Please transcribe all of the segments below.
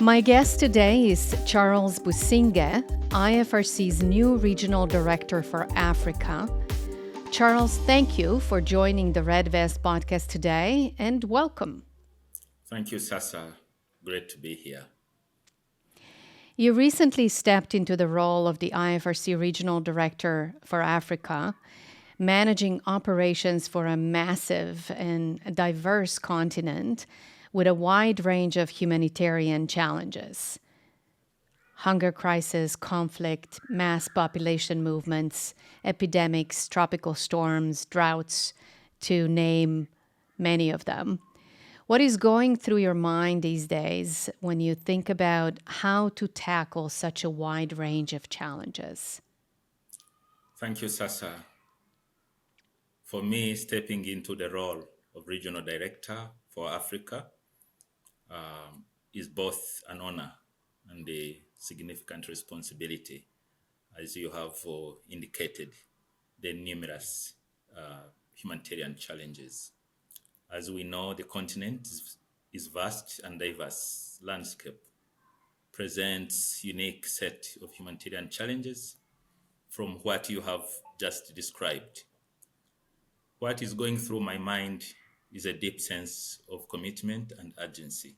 My guest today is Charles Businge, IFRC's new Regional Director for Africa. Charles, thank you for joining the Red Vest podcast today and welcome. Thank you, Sasa. Great to be here. You recently stepped into the role of the IFRC Regional Director for Africa, managing operations for a massive and diverse continent with a wide range of humanitarian challenges. Hunger crisis, conflict, mass population movements, epidemics, tropical storms, droughts, to name many of them. What is going through your mind these days when you think about how to tackle such a wide range of challenges? Thank you, Sasa. For me, stepping into the role of Regional Director for Africa is both an honor and a significant responsibility, as you have indicated, the numerous humanitarian challenges. As we know, the continent is vast and diverse landscape, presents unique set of humanitarian challenges from what you have just described. What is going through my mind is a deep sense of commitment and urgency.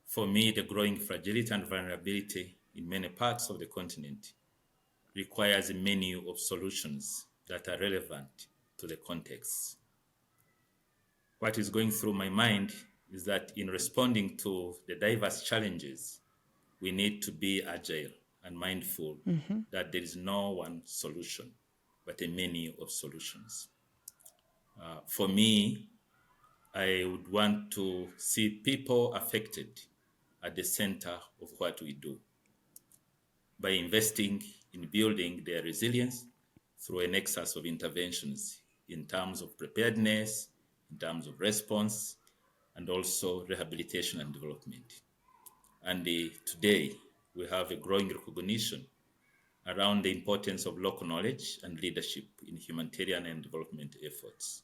For me, the growing fragility and vulnerability in many parts of the continent requires a menu of solutions that are relevant to the context. What is going through my mind is that in responding to the diverse challenges, we need to be agile and mindful that there is no one solution, but a menu of solutions. For me, I would want to see people affected at the center of what we do by investing in building their resilience through a nexus of interventions in terms of preparedness, in terms of response, and also rehabilitation and development. And today, we have a growing recognition around the importance of local knowledge and leadership in humanitarian and development efforts.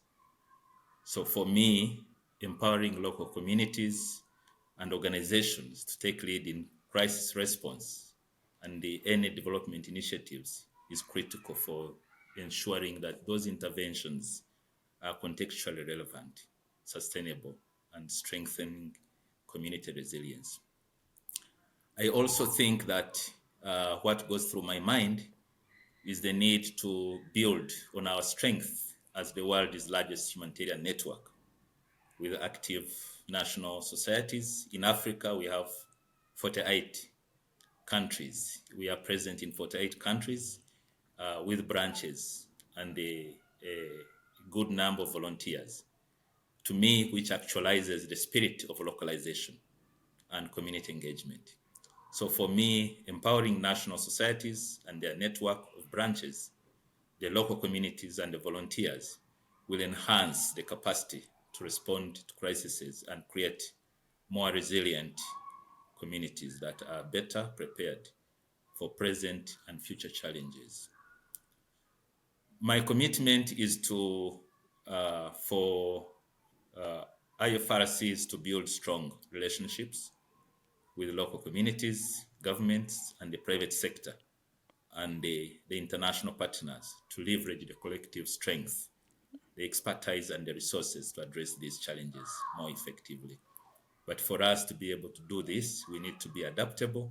So for me, empowering local communities and organizations to take lead in crisis response and any development initiatives is critical for ensuring that those interventions are contextually relevant, sustainable, and strengthening community resilience. I also think that what goes through my mind is the need to build on our strength as the world's largest humanitarian network with active national societies. In Africa, we have 48 countries. We are present in 48 countries with branches and a good number of volunteers, to me, which actualizes the spirit of localization and community engagement. So for me, empowering national societies and their network of branches, the local communities and the volunteers will enhance the capacity to respond to crises and create more resilient communities that are better prepared for present and future challenges. My commitment is for IFRCs to build strong relationships with local communities, governments, and the private sector, and the international partners to leverage the collective strength, the expertise, and the resources to address these challenges more effectively. But for us to be able to do this, we need to be adaptable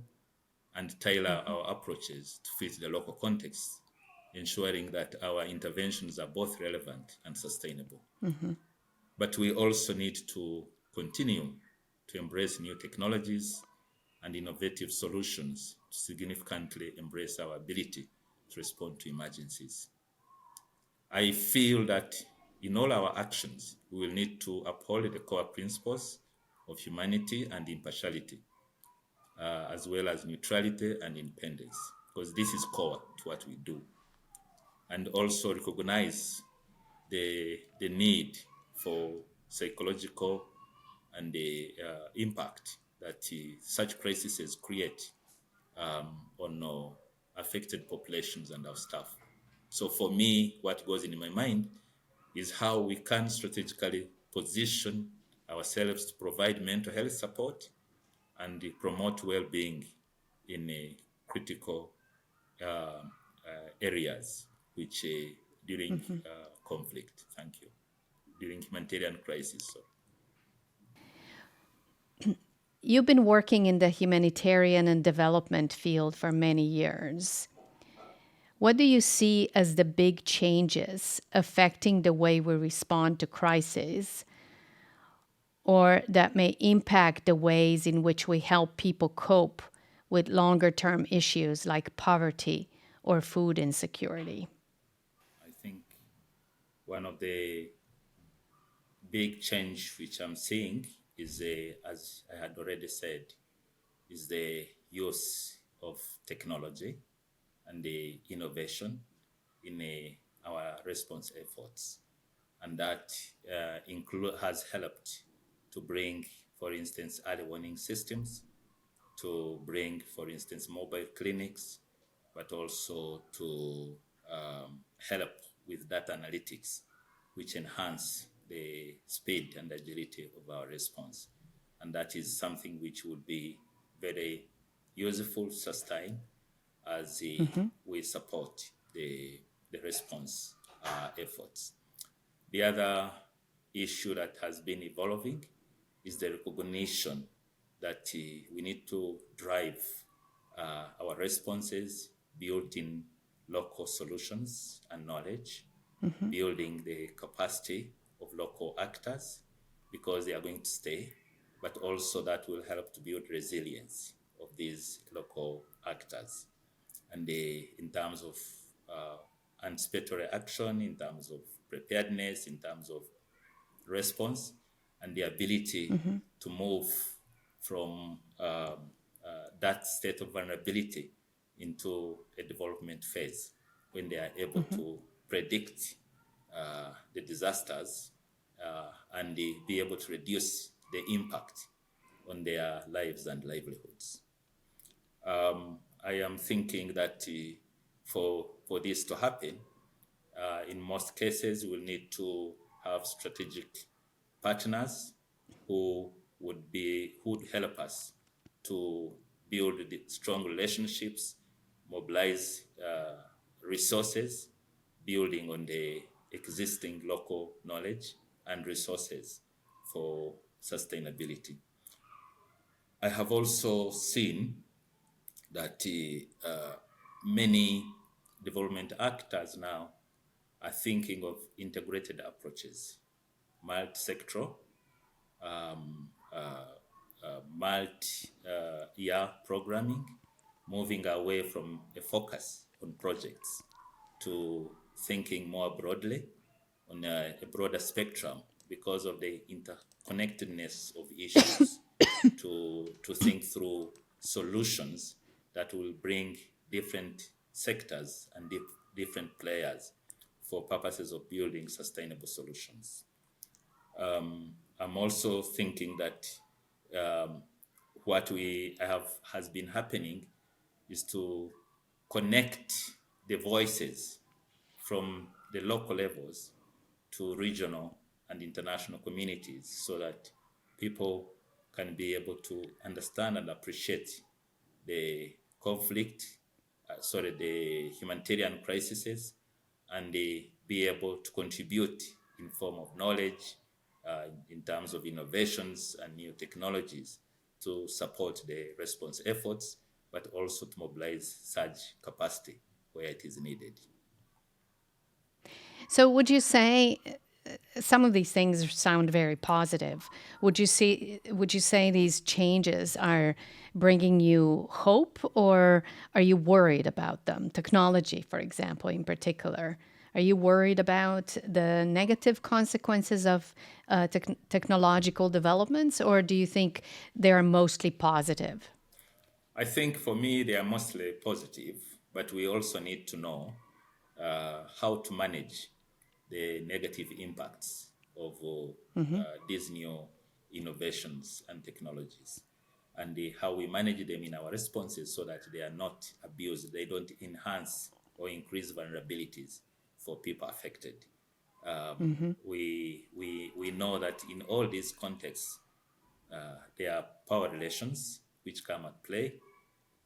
and tailor our approaches to fit the local context, ensuring that our interventions are both relevant and sustainable. But we also need to continue to embrace new technologies and innovative solutions to significantly embrace our ability to respond to emergencies. I feel that in all our actions, we will need to uphold the core principles of humanity and impartiality, as well as neutrality and independence, because this is core to what we do. And also recognize the need for psychological and the impact that such crises create on affected populations and our staff. So for me, what goes in my mind is how we can strategically position ourselves to provide mental health support and promote well-being in critical areas which during conflict. Thank you. During humanitarian crisis. So. You've been working in the humanitarian and development field for many years. What do you see as the big changes affecting the way we respond to crises, or that may impact the ways in which we help people cope with longer term issues like poverty or food insecurity? I think one of the big change which I'm seeing is, as I had already said, is the use of technology and the innovation in our response efforts. And that has helped to bring, for instance, early warning systems, to bring, for instance, mobile clinics, but also to help with data analytics, which enhance the speed and agility of our response. And that is something which would be very useful, sustain, as we support the response efforts. The other issue that has been evolving is the recognition that we need to drive our responses built in local solutions and knowledge, building the capacity of local actors because they are going to stay, but also that will help to build resilience of these local actors. And in terms of anticipatory action, in terms of preparedness, in terms of response, and the ability to move from that state of vulnerability into a development phase when they are able to predict the disasters and be able to reduce the impact on their lives and livelihoods. I am thinking that for this to happen, in most cases, we'll need to have strategic partners who would help us to build the strong relationships, mobilize resources, building on the existing local knowledge and resources for sustainability. I have also seen that many development actors now are thinking of integrated approaches, multi-sectoral, multi-year programming, moving away from a focus on projects to thinking more broadly on a broader spectrum because of the interconnectedness of issues to think through solutions that will bring different sectors and different players for purposes of building sustainable solutions. I'm also thinking that what has been happening is to connect the voices from the local levels to regional and international communities so that people can be able to understand and appreciate the the humanitarian crises, and they be able to contribute in form of knowledge, in terms of innovations and new technologies to support the response efforts, but also to mobilize surge capacity where it is needed. So, would you say some of these things sound very positive? Would you say these changes are bringing you hope, or are you worried about them? Technology, for example, in particular. Are you worried about the negative consequences of technological developments, or do you think they are mostly positive? I think for me, they are mostly positive, but we also need to know how to manage the negative impacts of these new innovations and technologies, and how we manage them in our responses so that they are not abused, they don't enhance or increase vulnerabilities for people affected. We know that in all these contexts, there are power relations which come at play.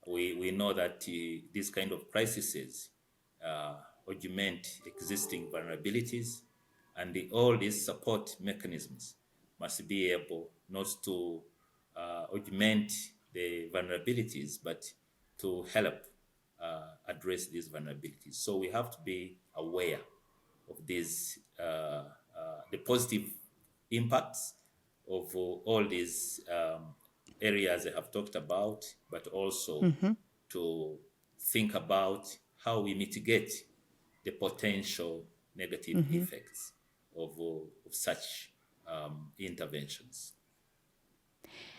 We know that these kind of crises augment existing vulnerabilities, and all these support mechanisms must be able not to augment the vulnerabilities, but to help address these vulnerabilities. So we have to be aware of these the positive impacts of all these areas I have talked about, but also to think about how we mitigate the potential negative effects of such interventions.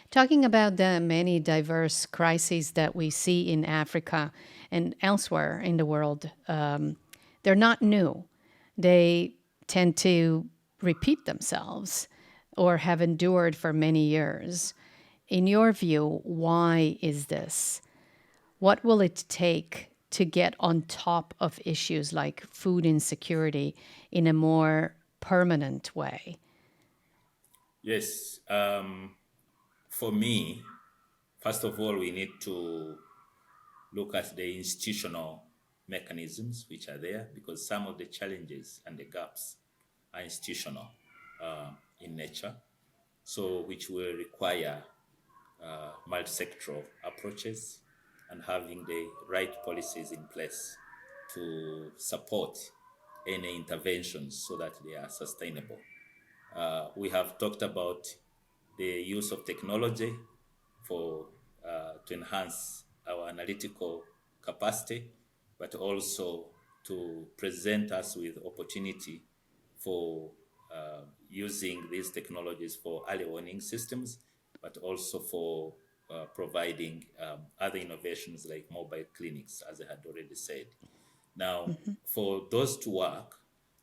Talking about the many diverse crises that we see in Africa and elsewhere in the world, they're not new. They tend to repeat themselves or have endured for many years. In your view, why is this? What will it take to get on top of issues like food insecurity in a more permanent way? Yes, for me, first of all, we need to look at the institutional mechanisms which are there, because some of the challenges and the gaps are institutional in nature, so which will require multi-sectoral approaches and having the right policies in place to support any interventions so that they are sustainable. We have talked about the use of technology for to enhance our analytical capacity, but also to present us with opportunity for using these technologies for early warning systems, but also for providing other innovations like mobile clinics, as I had already said. Now, for those to work,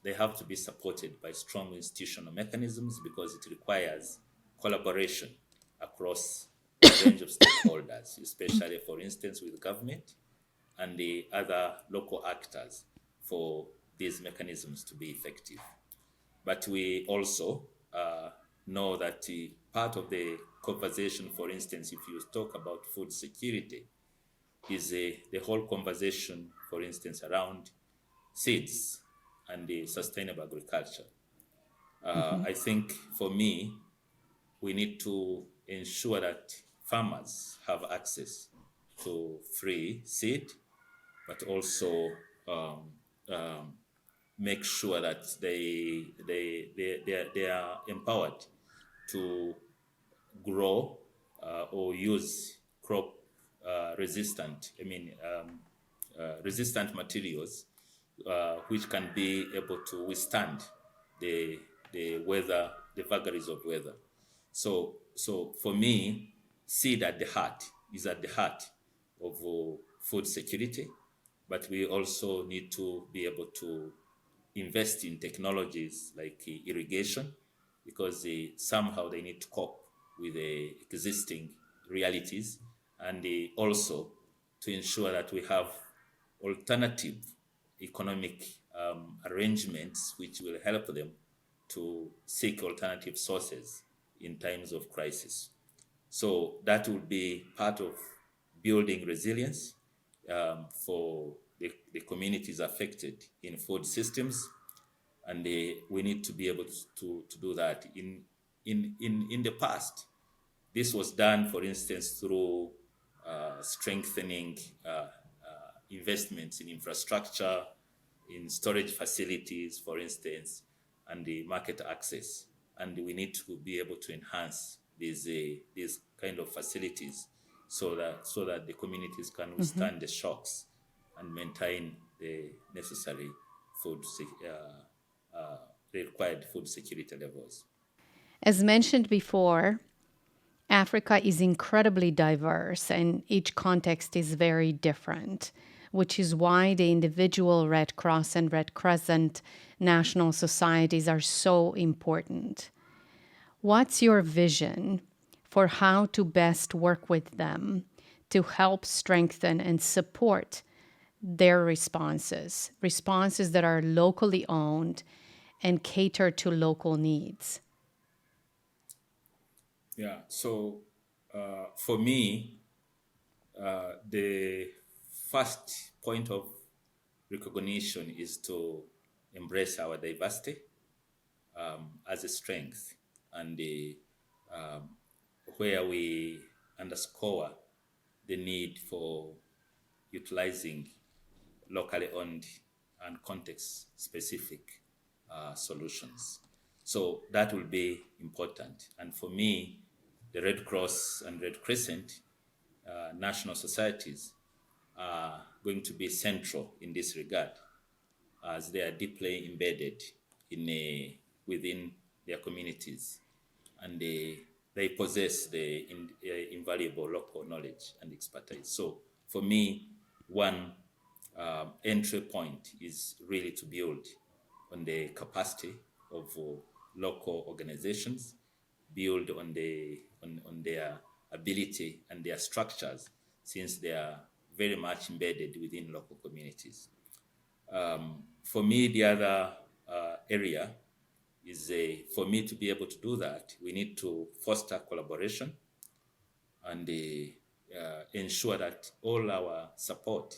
they have to be supported by strong institutional mechanisms, because it requires collaboration across a range of stakeholders, especially, for instance, with government and the other local actors, for these mechanisms to be effective. But we also know that part of the conversation, for instance, if you talk about food security, is the whole conversation, for instance, around seeds and the sustainable agriculture. I think for me, we need to ensure that farmers have access to free seed, but also make sure that they are empowered to grow or use crop resistant materials, which can be able to withstand the weather, the vagaries of weather. So for me, seed at the heart is at the heart of food security, but we also need to be able to invest in technologies like irrigation, because somehow they need to cope with the existing realities, and also to ensure that we have alternative economic arrangements which will help them to seek alternative sources in times of crisis. So that will be part of building resilience for the communities affected in food systems, and we need to be able to do that. In the past, this was done, for instance, through strengthening investments in infrastructure, in storage facilities, for instance, and the market access. And we need to be able to enhance these kind of facilities, so that the communities can withstand the shocks and maintain the necessary the required food security levels. As mentioned before, Africa is incredibly diverse and each context is very different, which is why the individual Red Cross and Red Crescent national societies are so important. What's your vision for how to best work with them to help strengthen and support their responses that are locally owned and cater to local needs? Yeah. So for me, The first point of recognition is to embrace our diversity as a strength, and um, where we underscore the need for utilizing locally owned and context specific solutions. So that will be important. And for me, the Red Cross and Red Crescent national societies are going to be central in this regard, as they are deeply embedded within their communities, and they possess the invaluable local knowledge and expertise. So for me, one entry point is really to build on the capacity of local organizations, build on their ability and their structures, since they are very much embedded within local communities. For me, the other area is for me to be able to do that, we need to foster collaboration and ensure that all our support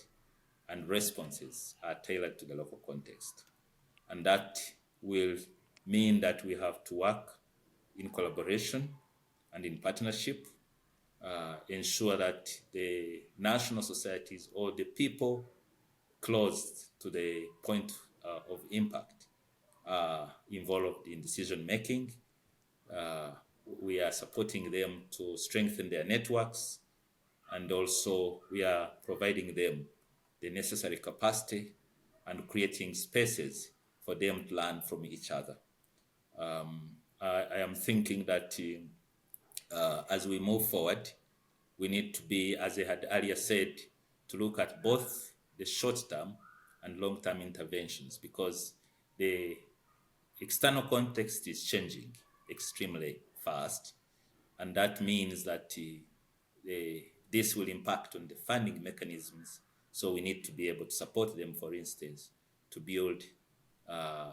and responses are tailored to the local context. And that will mean that we have to work in collaboration and in partnership, ensure that the national societies or the people close to the point of impact involved in decision making. We are supporting them to strengthen their networks, and also we are providing them the necessary capacity and creating spaces for them to learn from each other. I am thinking that as we move forward, we need to be, as I had earlier said, to look at both the short-term and long-term interventions, because the external context is changing extremely fast, and that means that this will impact on the funding mechanisms. So we need to be able to support them, for instance, to build uh,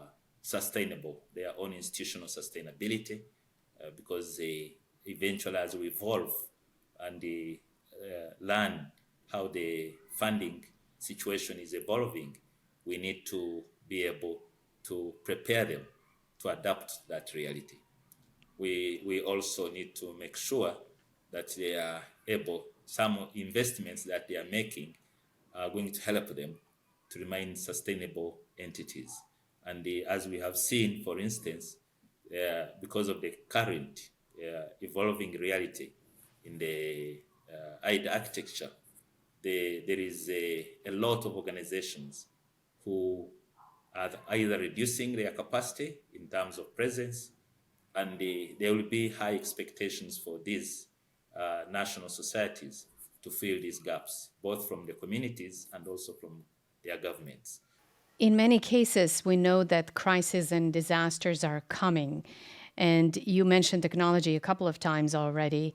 their own institutional sustainability, because eventually, as we evolve and learn how the funding situation is evolving, we need to be able to prepare them to adapt that reality. We also need to make sure that they are able, some investments that they are making are going to help them to remain sustainable entities. And as we have seen, for instance, because of the current evolving reality in the ID architecture, there is a lot of organizations who are either reducing their capacity in terms of presence, and there will be high expectations for these national societies to fill these gaps, both from the communities and also from their governments. In many cases, we know that crises and disasters are coming. And you mentioned technology a couple of times already.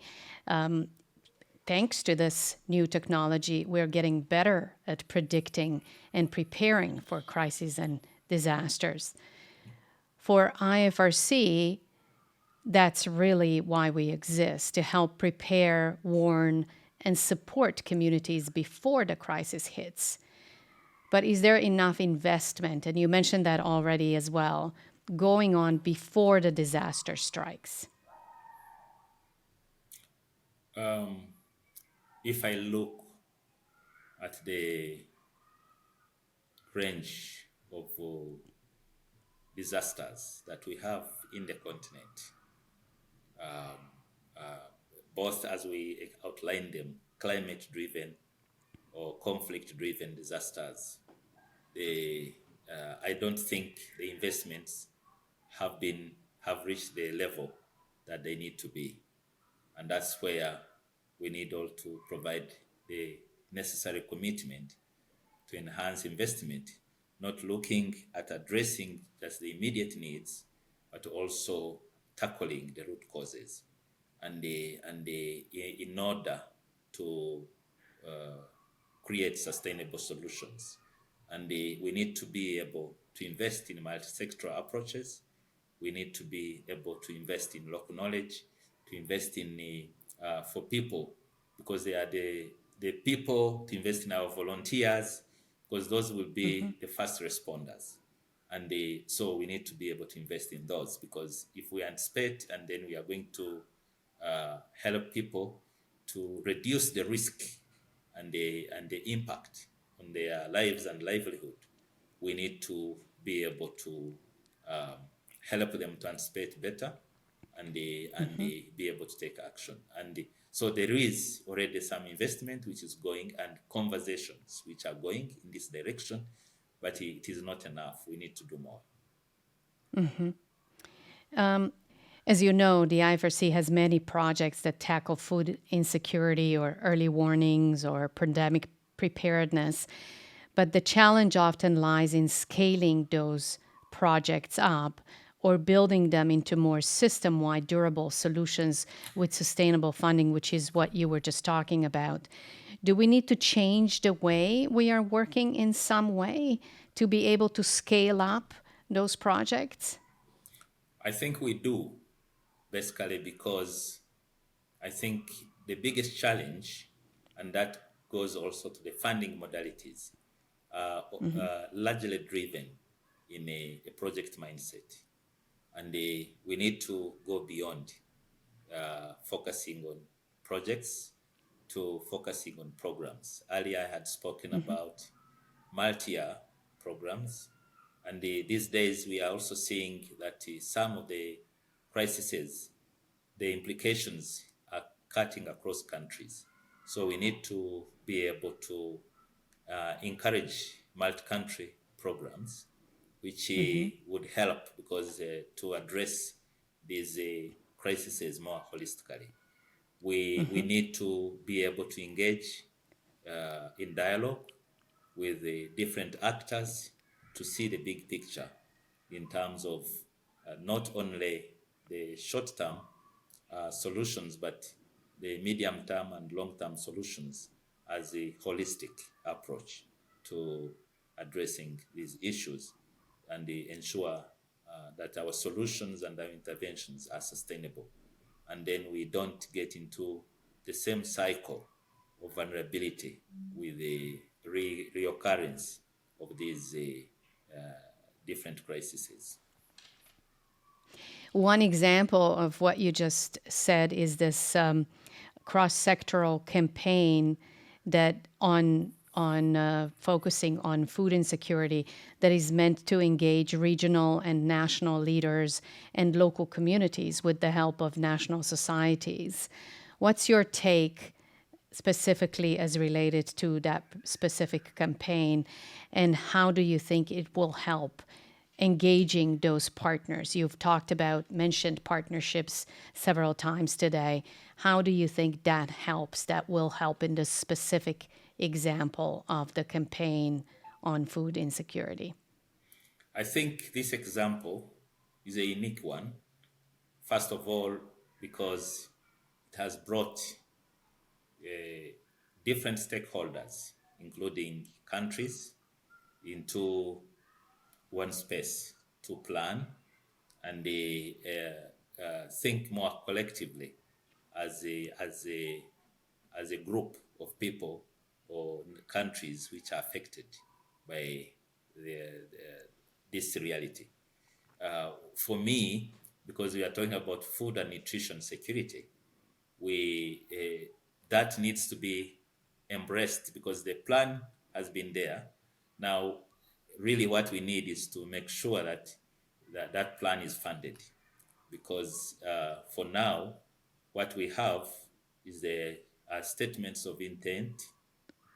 Thanks to this new technology, we're getting better at predicting and preparing for crises and disasters. For IFRC, that's really why we exist, to help prepare, warn, and support communities before the crisis hits. But is there enough investment, and you mentioned that already as well, going on before the disaster strikes? If I look at the range of disasters that we have in the continent, both as we outline them, climate driven or conflict driven disasters, I don't think the investments have reached the level that they need to be, and that's where we need all to provide the necessary commitment to enhance investment, not looking at addressing just the immediate needs, but also tackling the root causes, in order to uh, create sustainable solutions. And we need to be able to invest in multi-sectoral approaches. We need to be able to invest in local knowledge, to invest in for people, because they are the people, to invest in our volunteers, because those will Mm-hmm. be the first responders. And so we need to be able to invest in those, because if we anticipate and then we are going to help people to reduce the risk and the impact on their lives and livelihood, we need to be able to um, help them to anticipate better and be able to take action. So there is already some investment which is going and conversations which are going in this direction, but it is not enough. We need to do more. As you know, the IFRC has many projects that tackle food insecurity or early warnings or pandemic preparedness. But the challenge often lies in scaling those projects up or building them into more system wide durable solutions with sustainable funding, which is what you were just talking about. Do we need to change the way we are working in some way to be able to scale up those projects? I think we do, basically, because I think the biggest challenge, and that goes also to the funding modalities, largely driven in a project mindset. And we need to go beyond focusing on projects to focusing on programs. Earlier, I had spoken about multi-year programs, and these days we are also seeing that some of the crises, the implications are cutting across countries. So we need to be able to encourage multi-country programs, which would help because to address these crises more holistically. We need to be able to engage in dialogue with the different actors to see the big picture in terms of not only the short term solutions, but the medium term and long term solutions as a holistic approach to addressing these issues and ensure that our solutions and our interventions are sustainable. And then we don't get into the same cycle of vulnerability with the reoccurrence of these different crises. One example of what you just said is this cross-sectoral campaign that on focusing on food insecurity that is meant to engage regional and national leaders and local communities with the help of national societies. What's your take specifically as related to that specific campaign, and how do you think it will help engaging those partners? You've mentioned partnerships several times today. How do you think that will help in this specific example of the campaign on food insecurity? I think this example is a unique one, first of all, because it has brought different stakeholders, including countries, into one space to plan and they think more collectively as a group of people or countries which are affected by this reality. For me, because we are talking about food and nutrition security, we that needs to be embraced because the plan has been there. Now, really, what we need is to make sure that plan is funded, because for now, what we have is the statements of intent.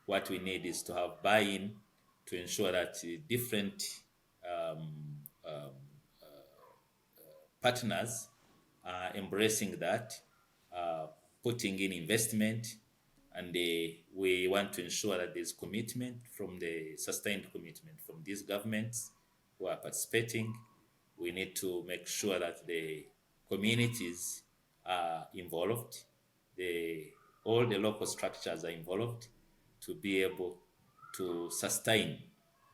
What we need is to have buy-in to ensure that different um, um, partners are embracing that, uh, putting in investment, and we want to ensure that there's commitment from the sustained commitment from these governments who are participating. We need to make sure that the communities are involved, the all the local structures are involved to be able to sustain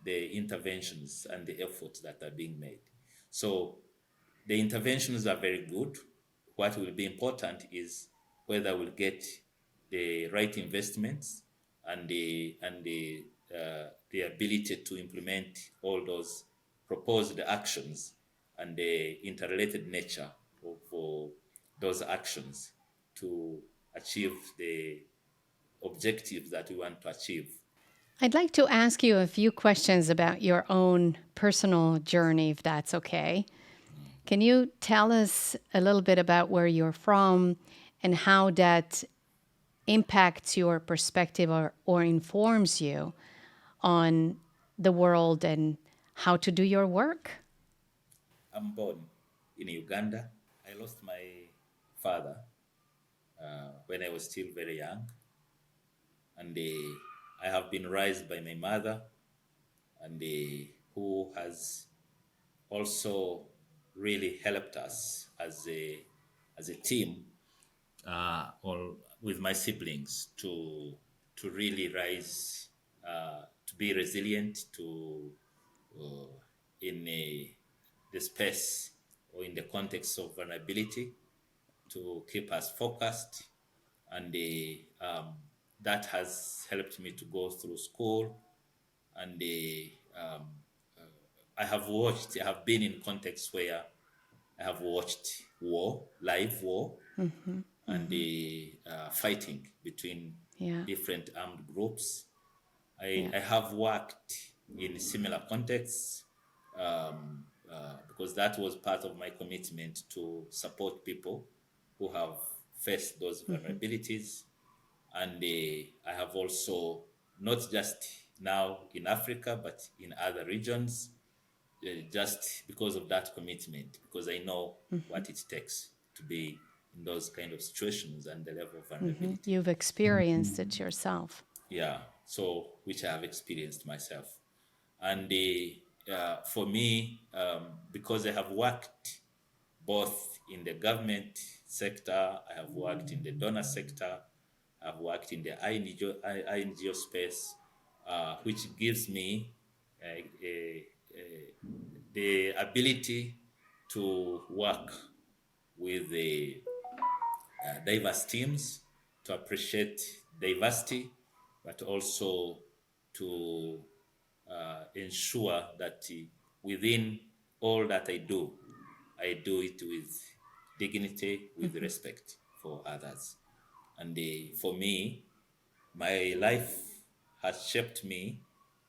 the interventions and the efforts that are being made. So the interventions are very good. What will be important is whether we'll get the right investments and the ability to implement all those proposed actions and the interrelated nature of those actions to achieve the objectives that we want to achieve. I'd like to ask you a few questions about your own personal journey, if that's okay. Can you tell us a little bit about where you're from and how that impacts your perspective or informs you on the world and how to do your work? I'm born in Uganda. I lost my father when I was still very young, and I have been raised by my mother, and who has also really helped us as a team, or with my siblings to really rise, to be resilient, to uh, in the space or in the context of vulnerability, to keep us focused, and that has helped me to go through school, and um, I have been in contexts where I have watched live war, and the fighting between Yeah, different armed groups. I, yeah. I have worked in similar contexts, because that was part of my commitment to support people who have faced those vulnerabilities. And I have also, not just now in Africa, but in other regions, just because of that commitment, because I know what it takes to be in those kind of situations and the level of vulnerability. You've experienced it yourself. Yeah, so which I have experienced myself. And for me, because I have worked both in the government sector, I have worked in the donor sector, I've worked in the INGO space, which gives me uh, uh, the ability to work with the diverse teams, to appreciate diversity, but also to ensure that within all that I do it with dignity, with respect for others. And for me, my life has shaped me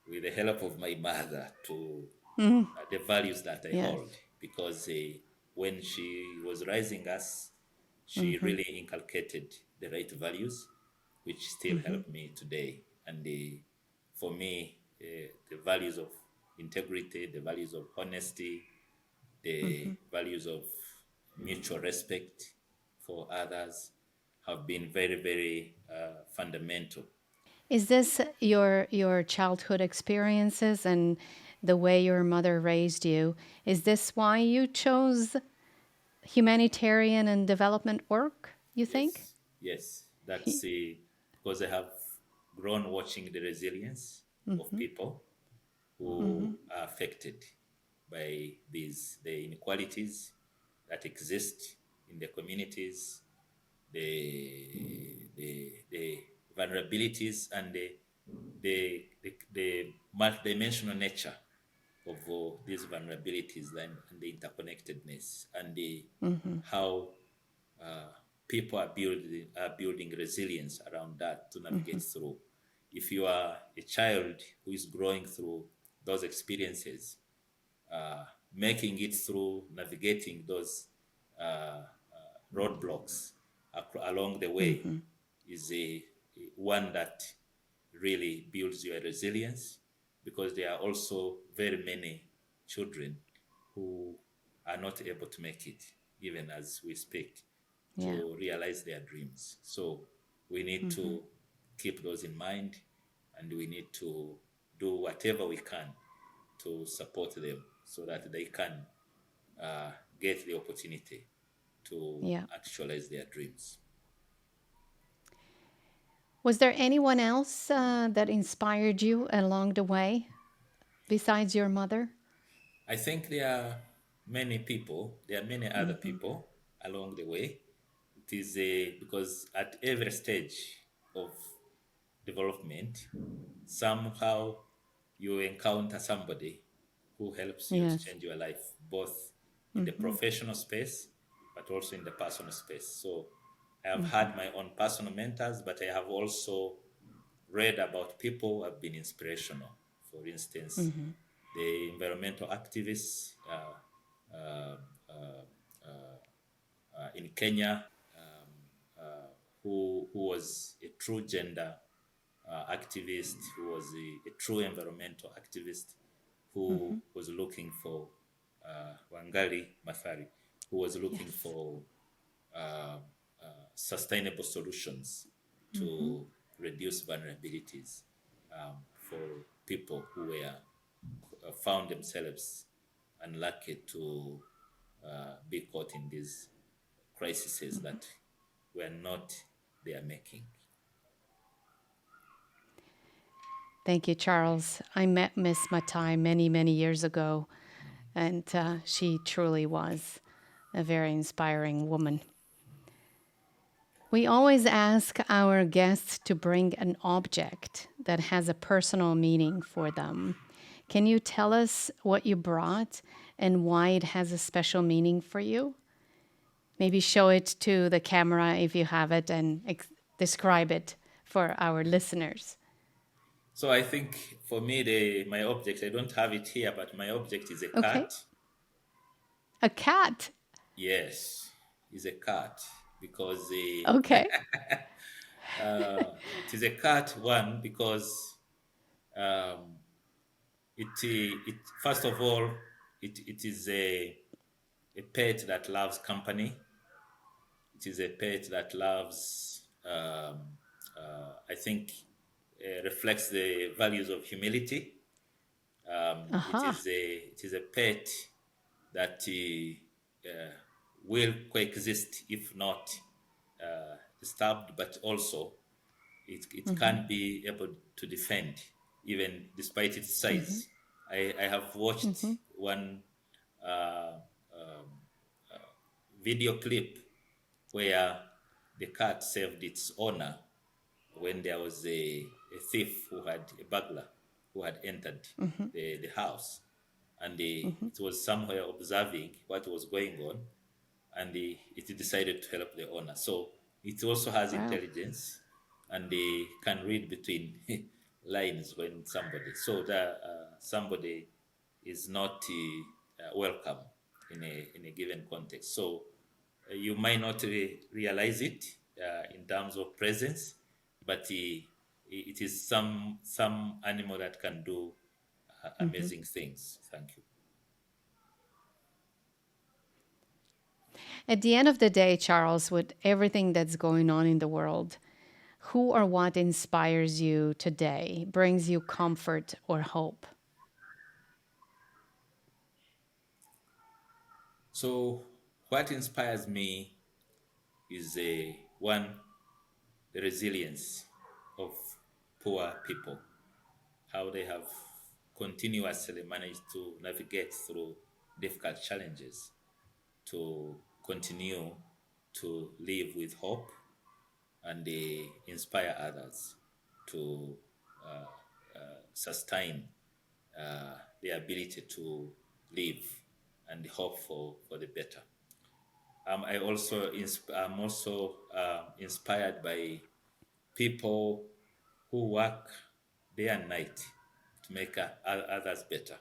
with the help of my mother to the values that I Yes. hold, because when she was raising us, she really inculcated the right values, which still help me today. And for me, the values of integrity, the values of honesty, the values of mutual respect for others have been very, very fundamental. Is this your childhood experiences and the way your mother raised you? Is this why you chose humanitarian and development work, you think? Yes, yes, that's because I have grown watching the resilience of people who are affected by the inequalities that exist in the communities, the vulnerabilities, and the multidimensional nature of these vulnerabilities, and the interconnectedness, and how uh, people are building resilience around that to navigate through. If you are a child who is growing through those experiences, uh, making it through, navigating those roadblocks along the way is a one that really builds your resilience, because there are also very many children who are not able to make it, even as we speak, Yeah. to realize their dreams. So we need to keep those in mind, and we need to do whatever we can to support them so that they can uh, get the opportunity to Yeah. actualize their dreams. Was there anyone else that inspired you along the way besides your mother? I think there are many other people along the way. It is because at every stage of development, somehow you encounter somebody who helps you to Yes. change your life, both in the Mm-hmm. professional space, but also in the personal space. So I have had my own personal mentors, but I have also read about people who have been inspirational. For instance, Mm-hmm. the environmental activists uh, uh, in Kenya, who was a true gender activist, who was a true environmental activist, who Mm-hmm. was looking for Wangari Maathai, who was looking Yes. for uh, sustainable solutions Mm-hmm. to reduce vulnerabilities for people who were found themselves unlucky to be caught in these crises that were not their making. Thank you, Charles. I met Miss Matai many, many years ago, and she truly was a very inspiring woman. We always ask our guests to bring an object that has a personal meaning for them. Can you tell us what you brought and why it has a special meaning for you? Maybe show it to the camera if you have it and describe it for our listeners. So I think for me, my object, I don't have it here, but my object is a Okay. cat. A cat. Yes, is a cat because Okay. it is a cat one because um, it first of all it is a pet that loves company. It is a pet that loves I think reflects the values of humility. Aha. It is a pet that will coexist if not disturbed, but also it Mm-hmm. can be able to defend even despite its Mm-hmm. size. I have watched Mm-hmm. one uh, um, video clip where the cat saved its owner when there was a thief a burglar who had entered Mm-hmm. the house. And Mm-hmm. it was somewhere observing what was going on, and it decided to help the owner. So it also has Wow. intelligence, and they can read between lines when somebody is not welcome in a given context. So you might not realize it in terms of presence, but it is some animal that can do Mm-hmm. amazing things. Thank you. At the end of the day, Charles, with everything that's going on in the world, who or what inspires you today, brings you comfort or hope? So what inspires me is the resilience of poor people, how they have continuously managed to navigate through difficult challenges to continue to live with hope, and they inspire others to sustain the ability to live and hope for the better. I'm also inspired by people who work day and night to make others better.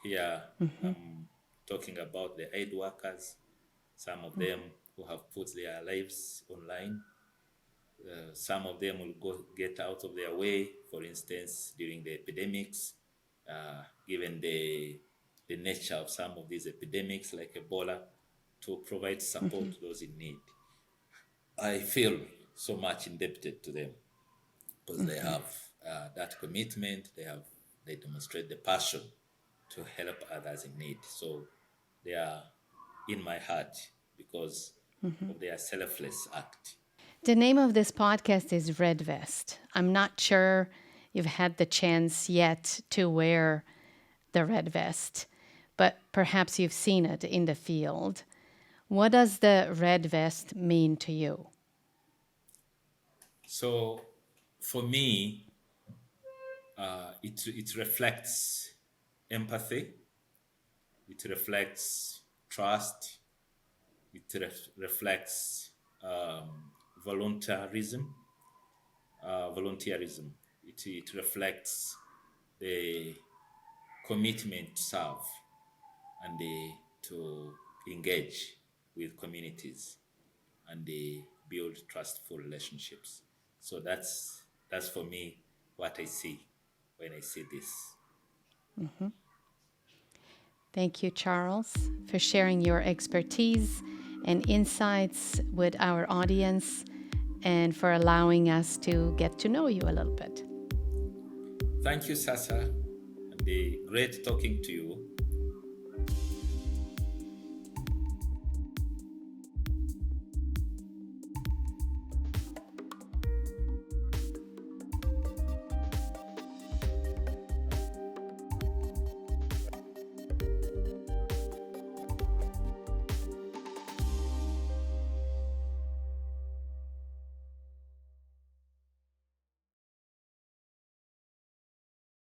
Here, Mm-hmm. I'm talking about the aid workers, some of them who have put their lives online. Some of them will get out of their way, for instance, during the epidemics, given the nature of some of these epidemics, like Ebola, to provide support to those in need. I feel so much indebted to them because they have that commitment. They demonstrate the passion to help others in need. So they are in my heart because of their selfless act. The name of this podcast is Red Vest. I'm not sure you've had the chance yet to wear the red vest, but perhaps you've seen it in the field. What does the red vest mean to you? So For me, it reflects empathy, it reflects trust, it reflects voluntarism. Volunteerism. It reflects the commitment to serve and to engage with communities and build trustful relationships. So that's for me what I see when I see this. Thank you, Charles, for sharing your expertise and insights with our audience and for allowing us to get to know you a little bit. Thank you, Sasa, and great talking to you.